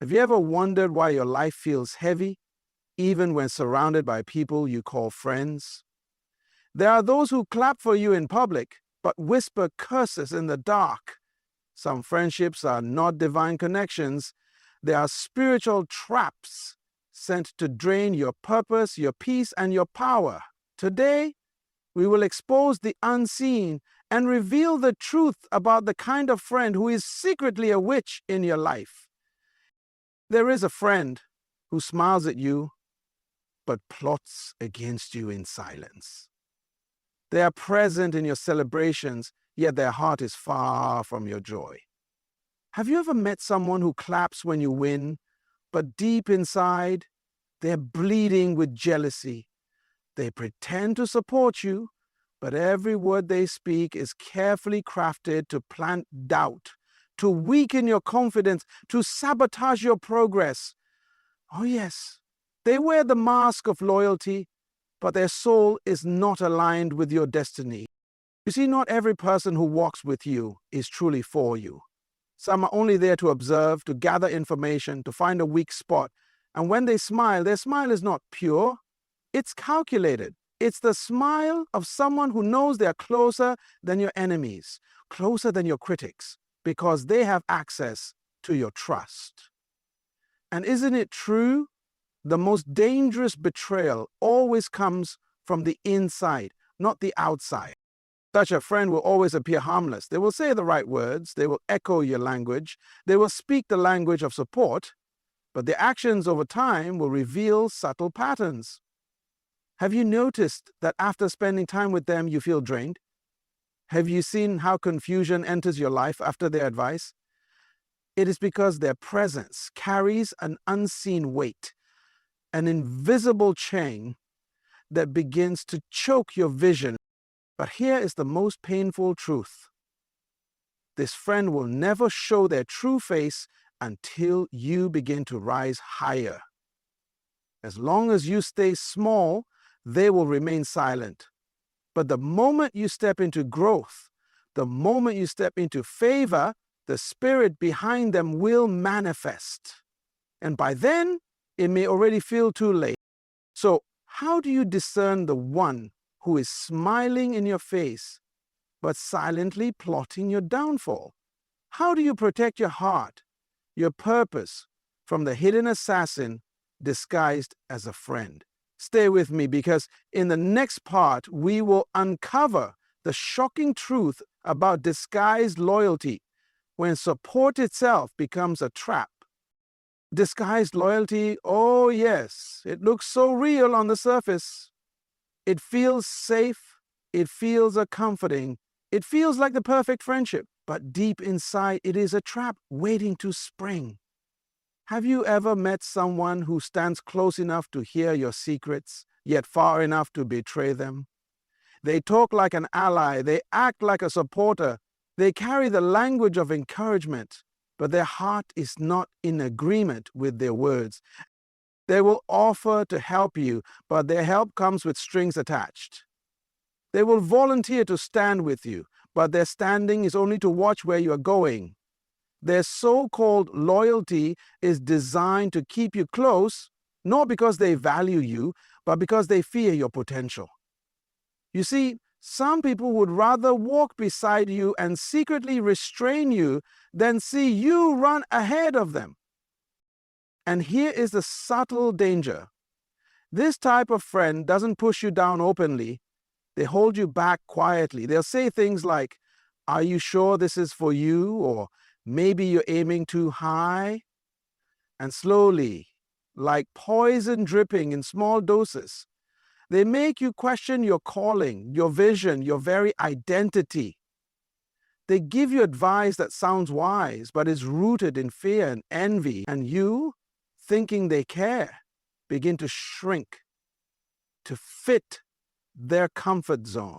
Have you ever wondered why your life feels heavy, even when surrounded by people you call friends? There are those who clap for you in public, but whisper curses in the dark. Some friendships are not divine connections. They are spiritual traps sent to drain your purpose, your peace, and your power. Today, we will expose the unseen and reveal the truth about the kind of friend who is secretly a witch in your life. There is a friend who smiles at you but plots against you in silence. They are present in your celebrations, yet their heart is far from your joy. Have you ever met someone who claps when you win, but deep inside, they're bleeding with jealousy? They pretend to support you, but every word they speak is carefully crafted to plant doubt, to weaken your confidence, to sabotage your progress. Oh yes, they wear the mask of loyalty, but their soul is not aligned with your destiny. You see, not every person who walks with you is truly for you. Some are only there to observe, to gather information, to find a weak spot. And when they smile, their smile is not pure. It's calculated. It's the smile of someone who knows they are closer than your enemies, closer than your critics, because they have access to your trust. And isn't it true? The most dangerous betrayal always comes from the inside, not the outside. Such a friend will always appear harmless. They will say the right words. They will echo your language. They will speak the language of support, but their actions over time will reveal subtle patterns. Have you noticed that after spending time with them, you feel drained? Have you seen how confusion enters your life after their advice? It is because their presence carries an unseen weight, an invisible chain that begins to choke your vision. But here is the most painful truth. This friend will never show their true face until you begin to rise higher. As long as you stay small, they will remain silent. But the moment you step into growth, the moment you step into favor, the spirit behind them will manifest. And by then, it may already feel too late. So, how do you discern the one who is smiling in your face, but silently plotting your downfall? How do you protect your heart, your purpose, from the hidden assassin disguised as a friend? Stay with me, because in the next part, we will uncover the shocking truth about disguised loyalty when support itself becomes a trap. Disguised loyalty, oh yes, it looks so real on the surface. It feels safe, it feels comforting, it feels like the perfect friendship, but deep inside it is a trap waiting to spring. Have you ever met someone who stands close enough to hear your secrets, yet far enough to betray them? They talk like an ally, they act like a supporter, they carry the language of encouragement, but their heart is not in agreement with their words. They will offer to help you, but their help comes with strings attached. They will volunteer to stand with you, but their standing is only to watch where you are going. Their so-called loyalty is designed to keep you close, not because they value you, but because they fear your potential. You see, some people would rather walk beside you and secretly restrain you than see you run ahead of them. And here is the subtle danger. This type of friend doesn't push you down openly. They hold you back quietly. They'll say things like, "Are you sure this is for you?" Or "Maybe you're aiming too high." And slowly, like poison dripping in small doses, they make you question your calling, your vision, your very identity. They give you advice that sounds wise, but is rooted in fear and envy, and you, thinking they care, begin to shrink, to fit their comfort zone.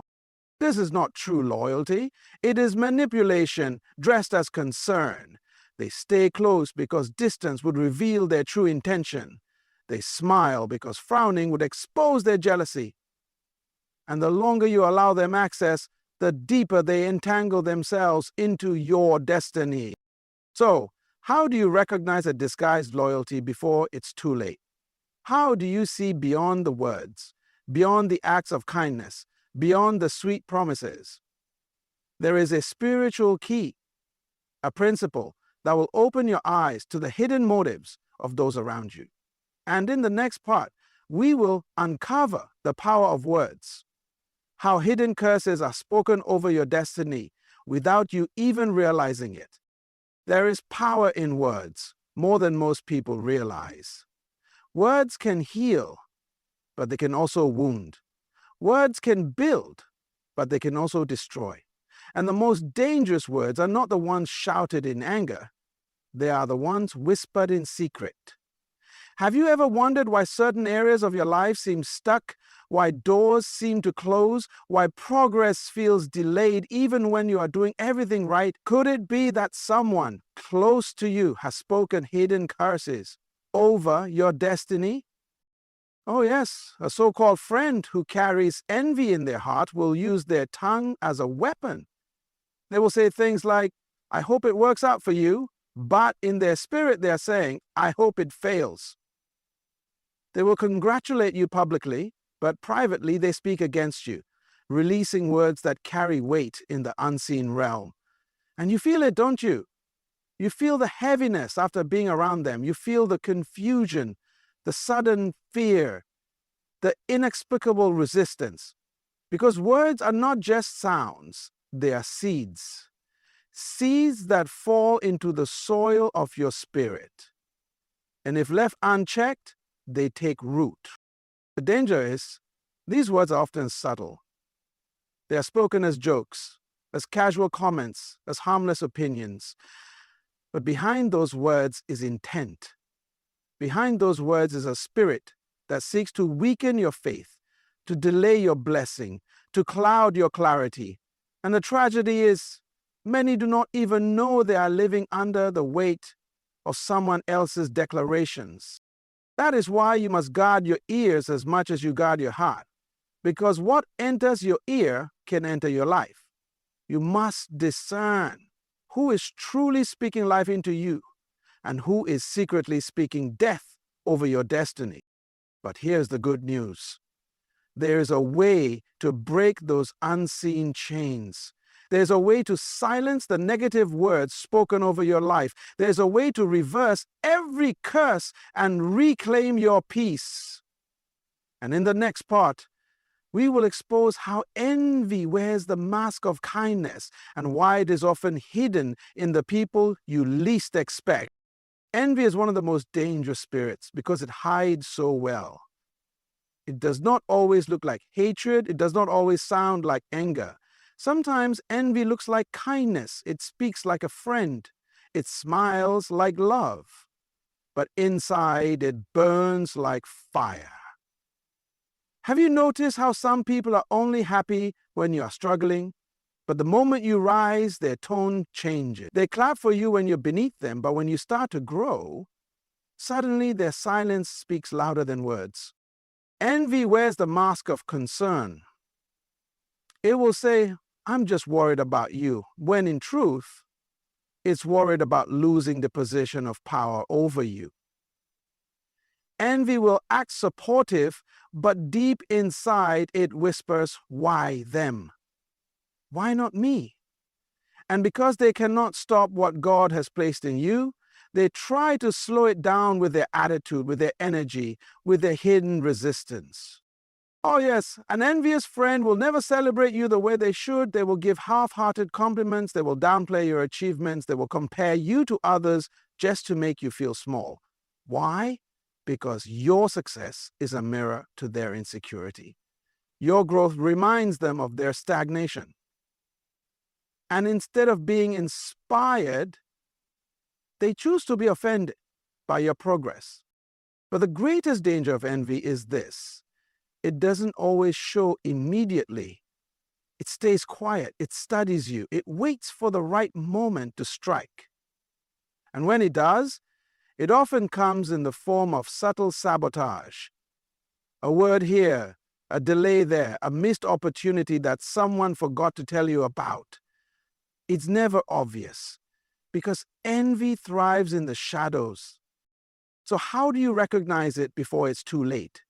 This is not true loyalty. It is manipulation dressed as concern. They stay close because distance would reveal their true intention. They smile because frowning would expose their jealousy. And the longer you allow them access, the deeper they entangle themselves into your destiny. So, How do you recognize a disguised loyalty before it's too late? How do you see beyond the words, beyond the acts of kindness, beyond the sweet promises? There is a spiritual key, a principle that will open your eyes to the hidden motives of those around you. And in the next part, we will uncover the power of words, how hidden curses are spoken over your destiny without you even realizing it. There is power in words, more than most people realize. Words can heal, but they can also wound. Words can build, but they can also destroy. And the most dangerous words are not the ones shouted in anger. They are the ones whispered in secret. Have you ever wondered why certain areas of your life seem stuck, why doors seem to close, why progress feels delayed even when you are doing everything right? Could it be that someone close to you has spoken hidden curses over your destiny? Oh yes, a so-called friend who carries envy in their heart will use their tongue as a weapon. They will say things like, "I hope it works out for you," but in their spirit they are saying, "I hope it fails." They will congratulate you publicly, but privately they speak against you, releasing words that carry weight in the unseen realm. And you feel it, don't you? You feel the heaviness after being around them. You feel the confusion, the sudden fear, the inexplicable resistance. Because words are not just sounds, they are seeds. Seeds that fall into the soil of your spirit. And if left unchecked, they take root. The danger is, these words are often subtle. They are spoken as jokes, as casual comments, as harmless opinions. But behind those words is intent. Behind those words is a spirit that seeks to weaken your faith, to delay your blessing, to cloud your clarity. And the tragedy is, many do not even know they are living under the weight of someone else's declarations. That is why you must guard your ears as much as you guard your heart, because what enters your ear can enter your life. You must discern who is truly speaking life into you and who is secretly speaking death over your destiny. But here's the good news. There is a way to break those unseen chains. There's a way to silence the negative words spoken over your life. There's a way to reverse every curse and reclaim your peace. And in the next part, we will expose how envy wears the mask of kindness and why it is often hidden in the people you least expect. Envy is one of the most dangerous spirits because it hides so well. It does not always look like hatred. It does not always sound like anger. Sometimes envy looks like kindness. It speaks like a friend. It smiles like love. But inside, it burns like fire. Have you noticed how some people are only happy when you are struggling? But the moment you rise, their tone changes. They clap for you when you're beneath them, but when you start to grow, suddenly their silence speaks louder than words. Envy wears the mask of concern. It will say, "I'm just worried about you," when in truth, it's worried about losing the position of power over you. Envy will act supportive, but deep inside it whispers, "Why them? Why not me?" And because they cannot stop what God has placed in you, they try to slow it down with their attitude, with their energy, with their hidden resistance. Oh yes, an envious friend will never celebrate you the way they should. They will give half-hearted compliments. They will downplay your achievements. They will compare you to others just to make you feel small. Why? Because your success is a mirror to their insecurity. Your growth reminds them of their stagnation. And instead of being inspired, they choose to be offended by your progress. But the greatest danger of envy is this. It doesn't always show immediately. It stays quiet. It studies you. It waits for the right moment to strike. And when it does, it often comes in the form of subtle sabotage. A word here, a delay there, a missed opportunity that someone forgot to tell you about. It's never obvious. because envy thrives in the shadows. So how do you recognize it before it's too late?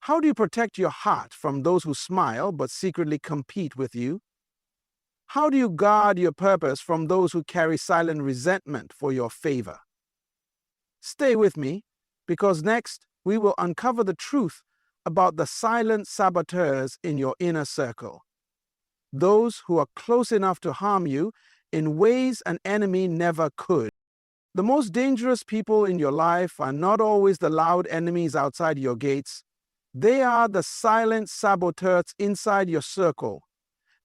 How do you protect your heart from those who smile but secretly compete with you? How do you guard your purpose from those who carry silent resentment for your favor? Stay with me, because next we will uncover the truth about the silent saboteurs in your inner circle. Those who are close enough to harm you in ways an enemy never could. The most dangerous people in your life are not always the loud enemies outside your gates. They are the silent saboteurs inside your circle.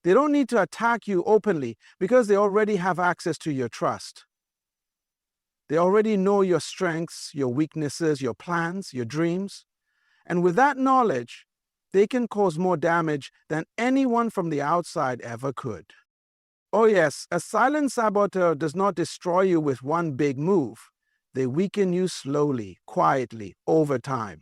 They don't need to attack you openly because they already have access to your trust. They already know your strengths, your weaknesses, your plans, your dreams. And with that knowledge, they can cause more damage than anyone from the outside ever could. Oh yes, a silent saboteur does not destroy you with one big move. They weaken you slowly, quietly, over time.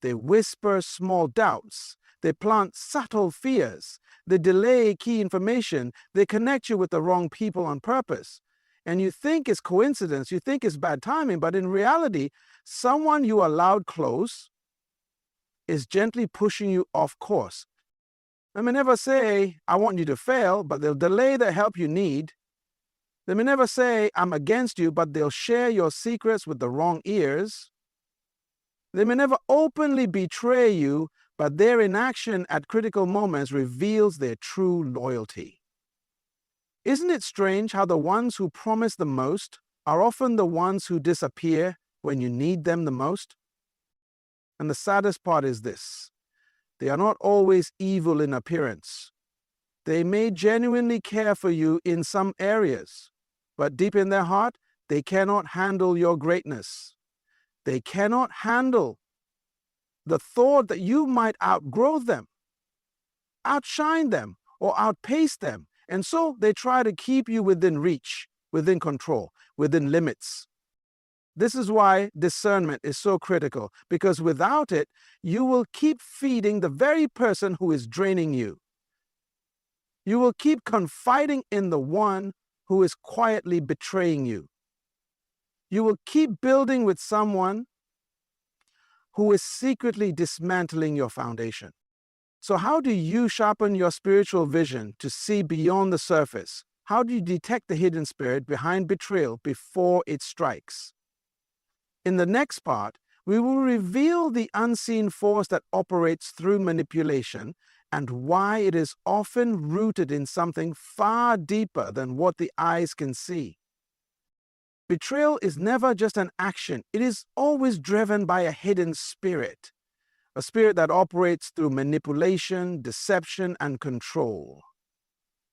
They whisper small doubts. They plant subtle fears. They delay key information. They connect you with the wrong people on purpose. And you think it's coincidence, you think it's bad timing, but in reality, someone you allowed close is gently pushing you off course. They may never say, I want you to fail, but they'll delay the help you need. They may never say, I'm against you, but they'll share your secrets with the wrong ears. They may never openly betray you, but their inaction at critical moments reveals their true loyalty. Isn't it strange how the ones who promise the most are often the ones who disappear when you need them the most? And the saddest part is this: they are not always evil in appearance. They may genuinely care for you in some areas, but deep in their heart, they cannot handle your greatness. They cannot handle the thought that you might outgrow them, outshine them, or outpace them. And so they try to keep you within reach, within control, within limits. This is why discernment is so critical, because without it, you will keep feeding the very person who is draining you. You will keep confiding in the one who is quietly betraying you. You will keep building with someone who is secretly dismantling your foundation. So how do you sharpen your spiritual vision to see beyond the surface? How do you detect the hidden spirit behind betrayal before it strikes? In the next part, we will reveal the unseen force that operates through manipulation and why it is often rooted in something far deeper than what the eyes can see. Betrayal is never just an action. It is always driven by a hidden spirit, a spirit that operates through manipulation, deception, and control.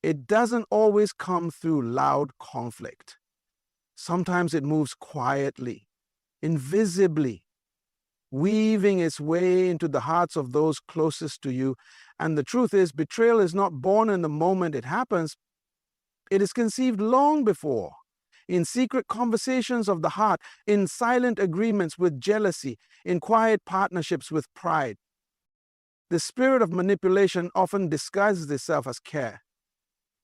It doesn't always come through loud conflict. Sometimes it moves quietly, invisibly, weaving its way into the hearts of those closest to you. And the truth is, betrayal is not born in the moment it happens. It is conceived long before, in secret conversations of the heart, in silent agreements with jealousy, in quiet partnerships with pride. The spirit of manipulation often disguises itself as care.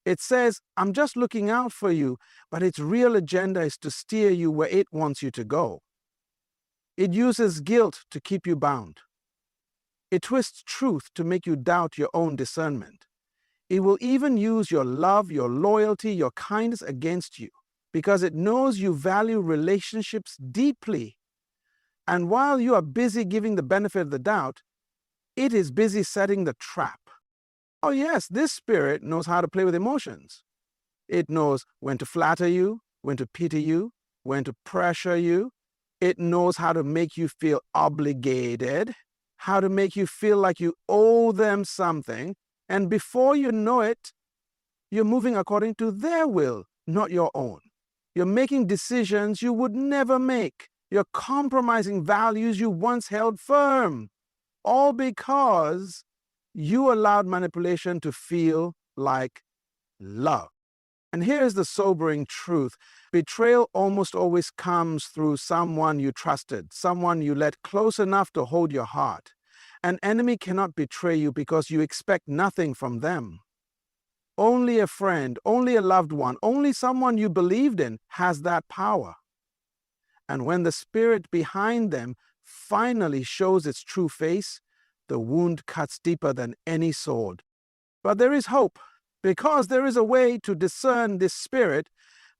It says, I'm just looking out for you, but its real agenda is to steer you where it wants you to go. It uses guilt to keep you bound. It twists truth to make you doubt your own discernment. It will even use your love, your loyalty, your kindness against you, because it knows you value relationships deeply. And while you are busy giving the benefit of the doubt, it is busy setting the trap. Oh yes, this spirit knows how to play with emotions. It knows when to flatter you, when to pity you, when to pressure you. It knows how to make you feel obligated, how to make you feel like you owe them something. And before you know it, you're moving according to their will, not your own. You're making decisions you would never make. You're compromising values you once held firm, all because you allowed manipulation to feel like love. And here's the sobering truth. Betrayal almost always comes through someone you trusted, someone you let close enough to hold your heart. An enemy cannot betray you because you expect nothing from them. Only a friend, only a loved one, only someone you believed in has that power. And when the spirit behind them finally shows its true face, the wound cuts deeper than any sword. But there is hope, because there is a way to discern this spirit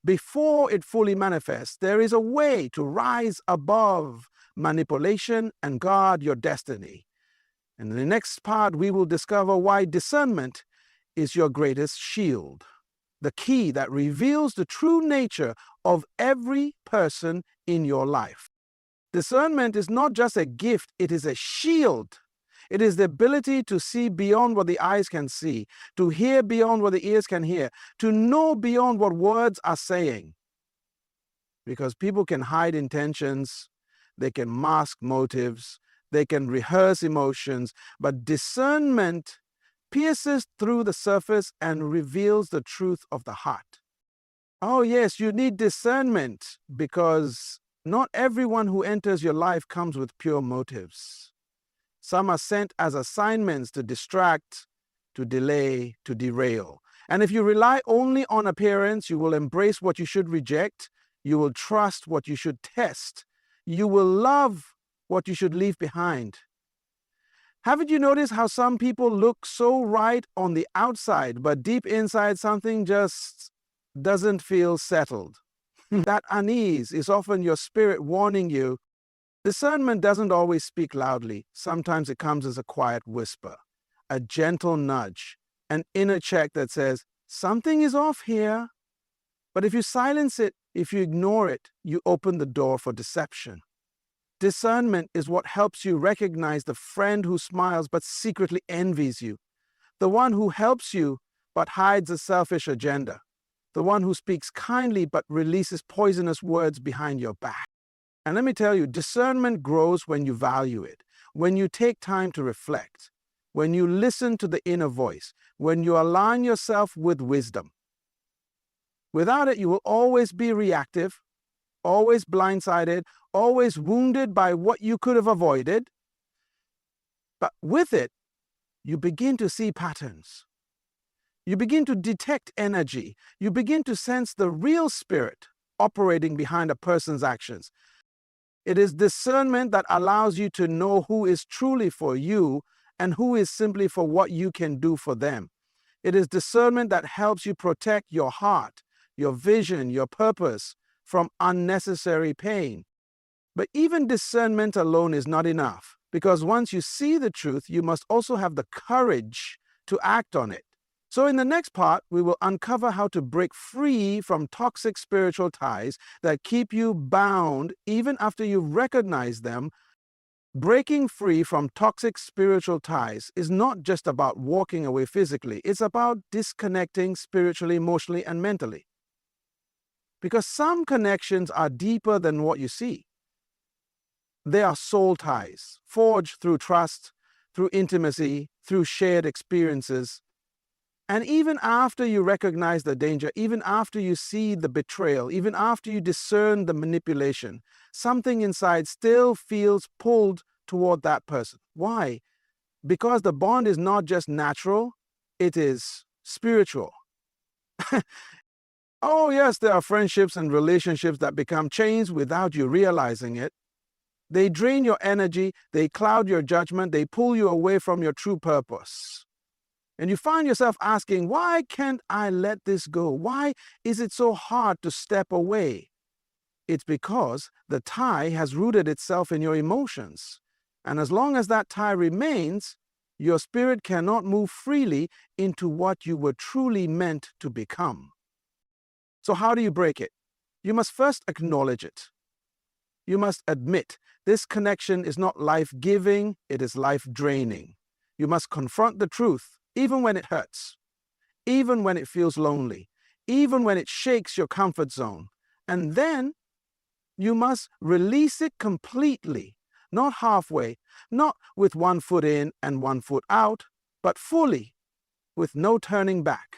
before it fully manifests. There is a way to rise above manipulation and guard your destiny. And in the next part, we will discover why discernment is your greatest shield, the key that reveals the true nature of every person in your life. Discernment is not just a gift, it is a shield. It is the ability to see beyond what the eyes can see, to hear beyond what the ears can hear, to know beyond what words are saying. Because people can hide intentions, they can mask motives, they can rehearse emotions, but discernment pierces through the surface and reveals the truth of the heart. Oh yes, you need discernment because not everyone who enters your life comes with pure motives. Some are sent as assignments to distract, to delay, to derail. And if you rely only on appearance, you will embrace what you should reject, you will trust what you should test, you will love what you should leave behind. Haven't you noticed how some people look so right on the outside, but deep inside something just doesn't feel settled? That unease is often your spirit warning you. Discernment doesn't always speak loudly. Sometimes it comes as a quiet whisper, a gentle nudge, an inner check that says, something is off here. But if you silence it, if you ignore it, you open the door for deception. Discernment is what helps you recognize the friend who smiles but secretly envies you, the one who helps you but hides a selfish agenda, the one who speaks kindly but releases poisonous words behind your back. And let me tell you, discernment grows when you value it, when you take time to reflect, when you listen to the inner voice, when you align yourself with wisdom. Without it, you will always be reactive, always blindsided, always wounded by what you could have avoided. But with it, you begin to see patterns. You begin to detect energy. You begin to sense the real spirit operating behind a person's actions. It is discernment that allows you to know who is truly for you and who is simply for what you can do for them. It is discernment that helps you protect your heart, your vision, your purpose from unnecessary pain. But even discernment alone is not enough, because once you see the truth, you must also have the courage to act on it. So in the next part, we will uncover how to break free from toxic spiritual ties that keep you bound even after you recognize them. Breaking free from toxic spiritual ties is not just about walking away physically. It's about disconnecting spiritually, emotionally, and mentally. Because some connections are deeper than what you see. They are soul ties, forged through trust, through intimacy, through shared experiences. And even after you recognize the danger, even after you see the betrayal, even after you discern the manipulation, something inside still feels pulled toward that person. Why? Because the bond is not just natural, it is spiritual. Oh yes, there are friendships and relationships that become chains without you realizing it. They drain your energy, they cloud your judgment, they pull you away from your true purpose. And you find yourself asking, why can't I let this go? Why is it so hard to step away? It's because the tie has rooted itself in your emotions. And as long as that tie remains, your spirit cannot move freely into what you were truly meant to become. So how do you break it? You must first acknowledge it. You must admit this connection is not life-giving, it is life-draining. You must confront the truth, even when it hurts, even when it feels lonely, even when it shakes your comfort zone. And then you must release it completely, not halfway, not with one foot in and one foot out, but fully, with no turning back.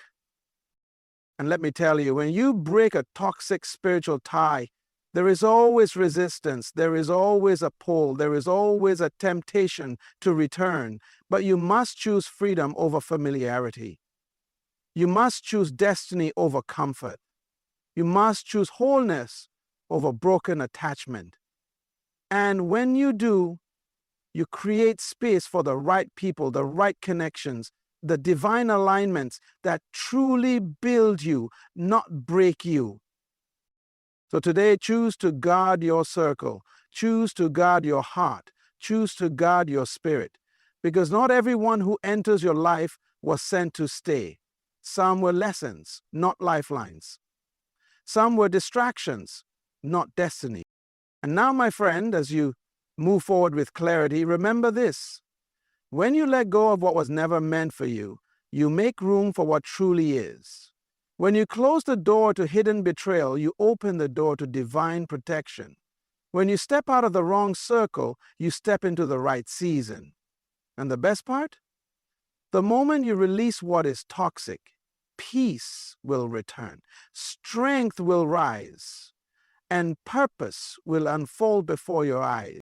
And let me tell you, when you break a toxic spiritual tie, there is always resistance, there is always a pull, there is always a temptation to return, but you must choose freedom over familiarity. You must choose destiny over comfort. You must choose wholeness over broken attachment. And when you do, you create space for the right people, the right connections, the divine alignments that truly build you, not break you. So today, choose to guard your circle. Choose to guard your heart. Choose to guard your spirit. Because not everyone who enters your life was sent to stay. Some were lessons, not lifelines. Some were distractions, not destiny. And now, my friend, as you move forward with clarity, remember this. When you let go of what was never meant for you, you make room for what truly is. When you close the door to hidden betrayal, you open the door to divine protection. When you step out of the wrong circle, you step into the right season. And the best part? The moment you release what is toxic, peace will return, strength will rise, and purpose will unfold before your eyes.